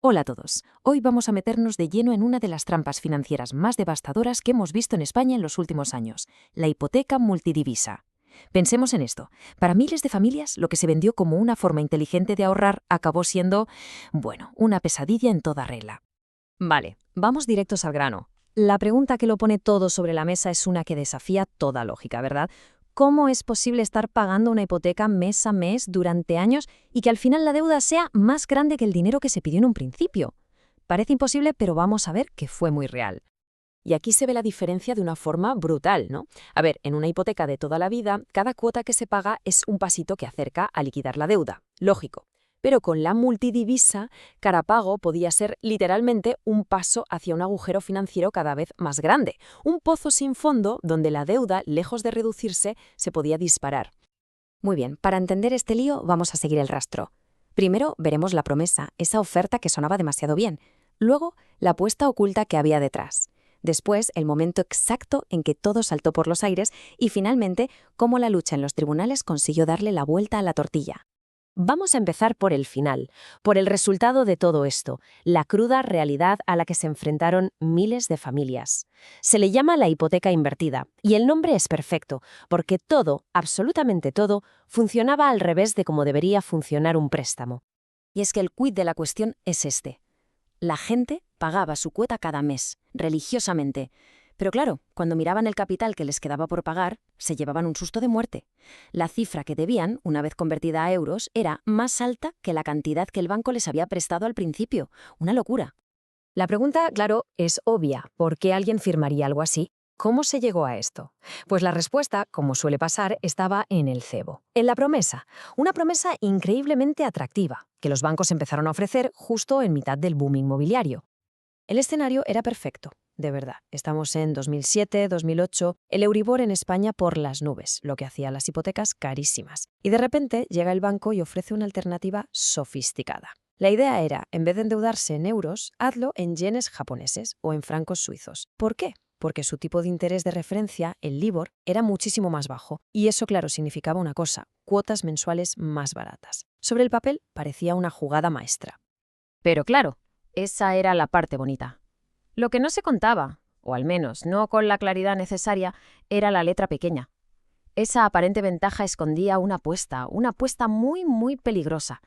Hola a todos. Hoy vamos a meternos de lleno en una de las trampas financieras más devastadoras que hemos visto en España en los últimos años, la hipoteca multidivisa. Pensemos en esto. Para miles de familias, lo que se vendió como una forma inteligente de ahorrar acabó siendo, bueno, una pesadilla en toda regla. Vale, vamos directos al grano. La pregunta que lo pone todo sobre la mesa es una que desafía toda lógica, ¿verdad? ¿Cómo es posible estar pagando una hipoteca mes a mes durante años y que al final la deuda sea más grande que el dinero que se pidió en un principio? Parece imposible, pero vamos a ver que fue muy real. Y aquí se ve la diferencia de una forma brutal, ¿no? A ver, en una hipoteca de toda la vida, cada cuota que se paga es un pasito que acerca a liquidar la deuda. Lógico. Pero con la multidivisa, cada pago podía ser literalmente un paso hacia un agujero financiero cada vez más grande, un pozo sin fondo donde la deuda, lejos de reducirse, se podía disparar. Muy bien, para entender este lío vamos a seguir el rastro. Primero veremos la promesa, esa oferta que sonaba demasiado bien. Luego, la apuesta oculta que había detrás. Después, el momento exacto en que todo saltó por los aires y finalmente, cómo la lucha en los tribunales consiguió darle la vuelta a la tortilla. Vamos a empezar por el final, por el resultado de todo esto, la cruda realidad a la que se enfrentaron miles de familias. Se le llama la hipoteca invertida, y el nombre es perfecto, porque todo, absolutamente todo, funcionaba al revés de cómo debería funcionar un préstamo. Y es que el quid de la cuestión es este. La gente pagaba su cuota cada mes, religiosamente. Pero claro, cuando miraban el capital que les quedaba por pagar, se llevaban un susto de muerte. La cifra que debían, una vez convertida a euros, era más alta que la cantidad que el banco les había prestado al principio. Una locura. La pregunta, claro, es obvia. ¿Por qué alguien firmaría algo así? ¿Cómo se llegó a esto? Pues la respuesta, como suele pasar, estaba en el cebo, en la promesa. Una promesa increíblemente atractiva, que los bancos empezaron a ofrecer justo en mitad del boom inmobiliario. El escenario era perfecto, de verdad. Estamos en 2007, 2008, el Euribor en España por las nubes, lo que hacía las hipotecas carísimas. Y de repente llega el banco y ofrece una alternativa sofisticada. La idea era, en vez de endeudarse en euros, hazlo en yenes japoneses o en francos suizos. ¿Por qué? Porque su tipo de interés de referencia, el LIBOR, era muchísimo más bajo. Y eso, claro, significaba una cosa, cuotas mensuales más baratas. Sobre el papel parecía una jugada maestra. Pero claro, esa era la parte bonita. Lo que no se contaba, o al menos no con la claridad necesaria, era la letra pequeña. Esa aparente ventaja escondía una apuesta muy peligrosa.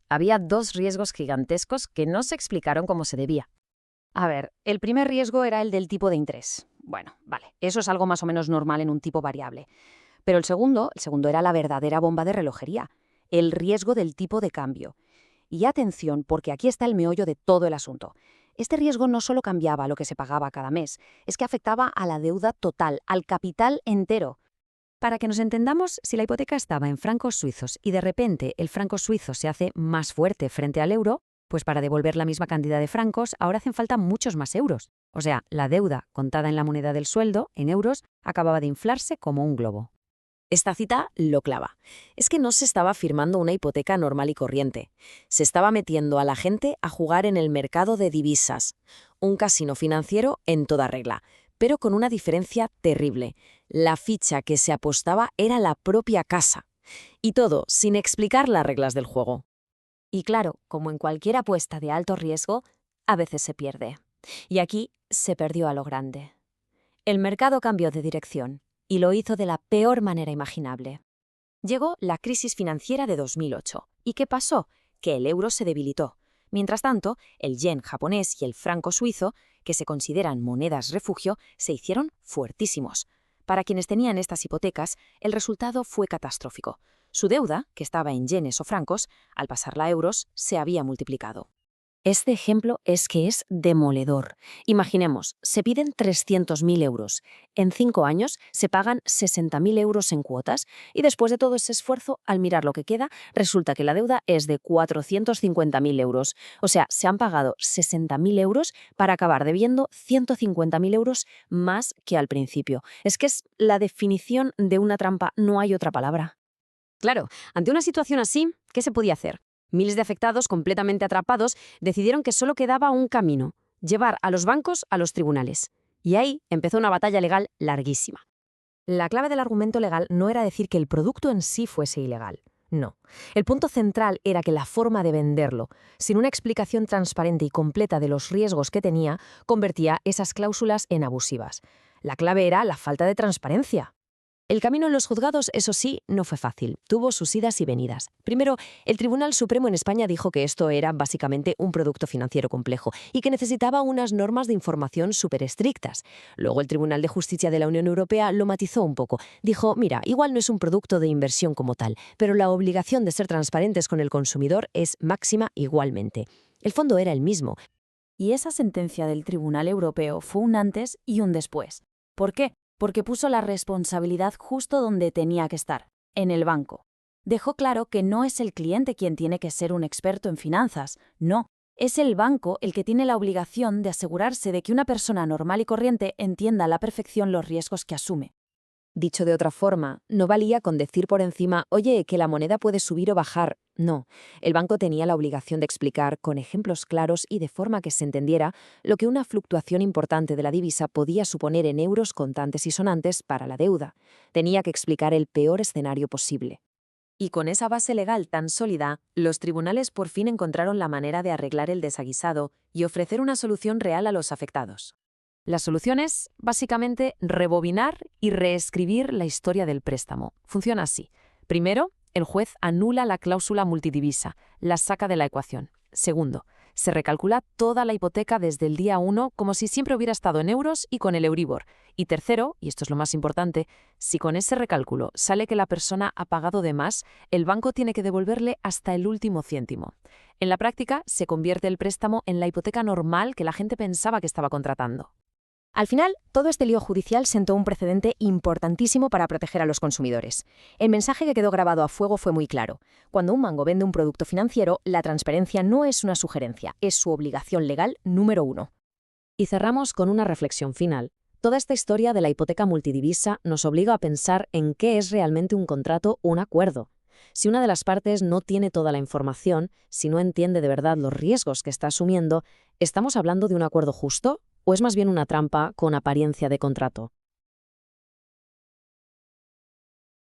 Había dos riesgos gigantescos que no se explicaron como se debía. A ver, el primer riesgo era el del tipo de interés. Bueno, vale, eso es algo más o menos normal en un tipo variable. Pero el segundo era la verdadera bomba de relojería, el riesgo del tipo de cambio. Y atención, porque aquí está el meollo de todo el asunto. Este riesgo no solo cambiaba lo que se pagaba cada mes, es que afectaba a la deuda total, al capital entero. Para que nos entendamos, si la hipoteca estaba en francos suizos y de repente el franco suizo se hace más fuerte frente al euro, pues para devolver la misma cantidad de francos ahora hacen falta muchos más euros. O sea, la deuda contada en la moneda del sueldo, en euros, acababa de inflarse como un globo. Esta cita lo clava. Es que no se estaba firmando una hipoteca normal y corriente. Se estaba metiendo a la gente a jugar en el mercado de divisas. Un casino financiero en toda regla, pero con una diferencia terrible. La ficha que se apostaba era la propia casa. Y todo sin explicar las reglas del juego. Y claro, como en cualquier apuesta de alto riesgo, a veces se pierde. Y aquí se perdió a lo grande. El mercado cambió de dirección y lo hizo de la peor manera imaginable. Llegó la crisis financiera de 2008. ¿Y qué pasó? Que el euro se debilitó. Mientras tanto, el yen japonés y el franco suizo, que se consideran monedas refugio, se hicieron fuertísimos. Para quienes tenían estas hipotecas, el resultado fue catastrófico. Su deuda, que estaba en yenes o francos, al pasarla a euros, se había multiplicado. Este ejemplo es que es demoledor. Imaginemos, se piden 300.000 euros. En 5 años se pagan 60.000 euros en cuotas y después de todo ese esfuerzo, al mirar lo que queda, resulta que la deuda es de 450.000 euros. O sea, se han pagado 60.000 euros para acabar debiendo 150.000 euros más que al principio. Es que es la definición de una trampa, no hay otra palabra. Claro, ante una situación así, ¿qué se podía hacer? Miles de afectados, completamente atrapados, decidieron que solo quedaba un camino: llevar a los bancos a los tribunales. Y ahí empezó una batalla legal larguísima. La clave del argumento legal no era decir que el producto en sí fuese ilegal. No. El punto central era que la forma de venderlo, sin una explicación transparente y completa de los riesgos que tenía, convertía esas cláusulas en abusivas. La clave era la falta de transparencia. El camino en los juzgados, eso sí, no fue fácil. Tuvo sus idas y venidas. Primero, el Tribunal Supremo en España dijo que esto era básicamente un producto financiero complejo y que necesitaba unas normas de información súper estrictas. Luego el Tribunal de Justicia de la Unión Europea lo matizó un poco. Dijo, mira, igual no es un producto de inversión como tal, pero la obligación de ser transparentes con el consumidor es máxima igualmente. El fondo era el mismo. Y esa sentencia del Tribunal Europeo fue un antes y un después. ¿Por qué? Porque puso la responsabilidad justo donde tenía que estar, en el banco. Dejó claro que no es el cliente quien tiene que ser un experto en finanzas, no. Es el banco el que tiene la obligación de asegurarse de que una persona normal y corriente entienda a la perfección los riesgos que asume. Dicho de otra forma, no valía con decir por encima, oye, que la moneda puede subir o bajar. No, el banco tenía la obligación de explicar, con ejemplos claros y de forma que se entendiera, lo que una fluctuación importante de la divisa podía suponer en euros contantes y sonantes para la deuda. Tenía que explicar el peor escenario posible. Y con esa base legal tan sólida, los tribunales por fin encontraron la manera de arreglar el desaguisado y ofrecer una solución real a los afectados. La solución es, básicamente, rebobinar y reescribir la historia del préstamo. Funciona así. Primero, el juez anula la cláusula multidivisa, la saca de la ecuación. Segundo, se recalcula toda la hipoteca desde el día 1 como si siempre hubiera estado en euros y con el Euribor. Y tercero, y esto es lo más importante, si con ese recálculo sale que la persona ha pagado de más, el banco tiene que devolverle hasta el último céntimo. En la práctica, se convierte el préstamo en la hipoteca normal que la gente pensaba que estaba contratando. Al final, todo este lío judicial sentó un precedente importantísimo para proteger a los consumidores. El mensaje que quedó grabado a fuego fue muy claro. Cuando un banco vende un producto financiero, la transparencia no es una sugerencia, es su obligación legal número 1. Y cerramos con una reflexión final. Toda esta historia de la hipoteca multidivisa nos obliga a pensar en qué es realmente un contrato o un acuerdo. Si una de las partes no tiene toda la información, si no entiende de verdad los riesgos que está asumiendo, ¿estamos hablando de un acuerdo justo? ¿O es más bien una trampa con apariencia de contrato?